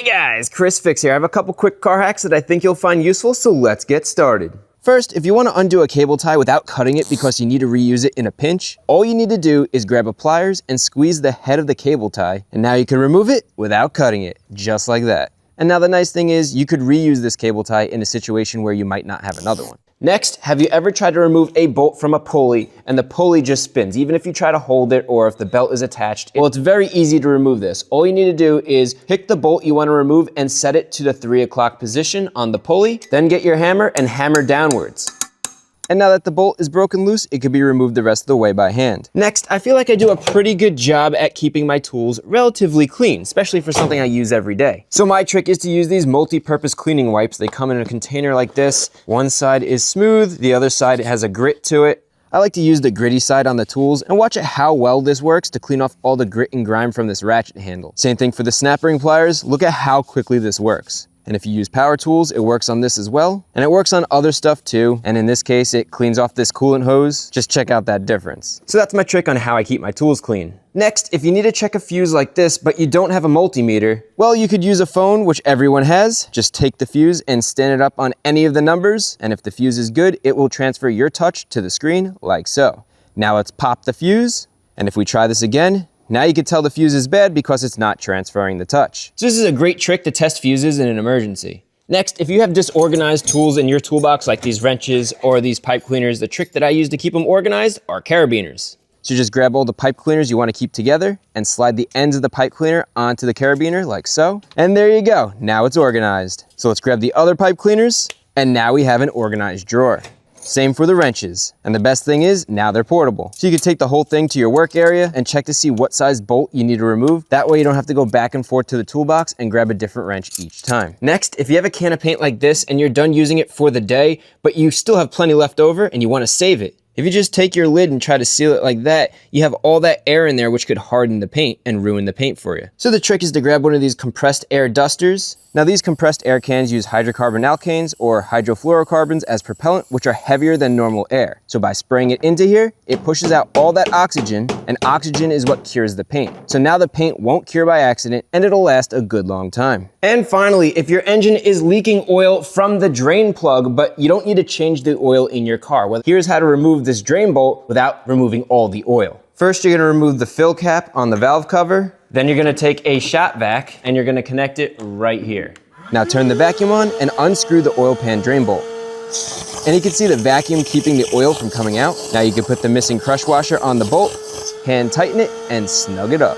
Hey guys, ChrisFix here. I have a couple quick car hacks that I think you'll find useful, so let's get started. First, if you want to undo a cable tie without cutting it because you need to reuse it in a pinch, all you need to do is grab a pliers and squeeze the head of the cable tie, and now you can remove it without cutting it, just like that. And now the nice thing is you could reuse this cable tie in a situation where you might not have another one. Next, have you ever tried to remove a bolt from a pulley and the pulley just spins, even if you try to hold it or if the belt is attached? Well, it's very easy to remove this. All you need to do is pick the bolt you want to remove and set it to the 3 o'clock position on the pulley, then get your hammer and hammer downwards. And now that the bolt is broken loose, it could be removed the rest of the way by hand. Next, I feel like I do a pretty good job at keeping my tools relatively clean, especially for something I use every day. So my trick is to use these multi-purpose cleaning wipes. They come in a container like this. One side is smooth, the other side has a grit to it. I like to use the gritty side on the tools and watch how well this works to clean off all the grit and grime from this ratchet handle. Same thing for the snap ring pliers. Look at how quickly this works. And if you use power tools, it works on this as well. And it works on other stuff too. And in this case, it cleans off this coolant hose. Just check out that difference. So that's my trick on how I keep my tools clean. Next, if you need to check a fuse like this, but you don't have a multimeter, well, you could use a phone, which everyone has. Just take the fuse and stand it up on any of the numbers. And if the fuse is good, it will transfer your touch to the screen like so. Now let's pop the fuse. And if we try this again, now you can tell the fuse is bad because it's not transferring the touch. So this is a great trick to test fuses in an emergency. Next, if you have disorganized tools in your toolbox like these wrenches or these pipe cleaners, the trick that I use to keep them organized are carabiners. So just grab all the pipe cleaners you want to keep together and slide the ends of the pipe cleaner onto the carabiner like so. And there you go, now it's organized. So let's grab the other pipe cleaners and now we have an organized drawer. Same for the wrenches. And the best thing is, now they're portable. So you can take the whole thing to your work area and check to see what size bolt you need to remove. That way you don't have to go back and forth to the toolbox and grab a different wrench each time. Next, if you have a can of paint like this and you're done using it for the day, but you still have plenty left over and you want to save it, if you just take your lid and try to seal it like that, you have all that air in there which could harden the paint and ruin the paint for you. So the trick is to grab one of these compressed air dusters. Now these compressed air cans use hydrocarbon alkanes or hydrofluorocarbons as propellant, which are heavier than normal air. So by spraying it into here, it pushes out all that oxygen, and oxygen is what cures the paint. So now the paint won't cure by accident and it'll last a good long time. And finally, if your engine is leaking oil from the drain plug, but you don't need to change the oil in your car, well, here's how to remove this drain bolt without removing all the oil. First, you're gonna remove the fill cap on the valve cover. Then you're gonna take a shop vac and you're gonna connect it right here. Now turn the vacuum on and unscrew the oil pan drain bolt. And you can see the vacuum keeping the oil from coming out. Now you can put the missing crush washer on the bolt, hand tighten it, and snug it up.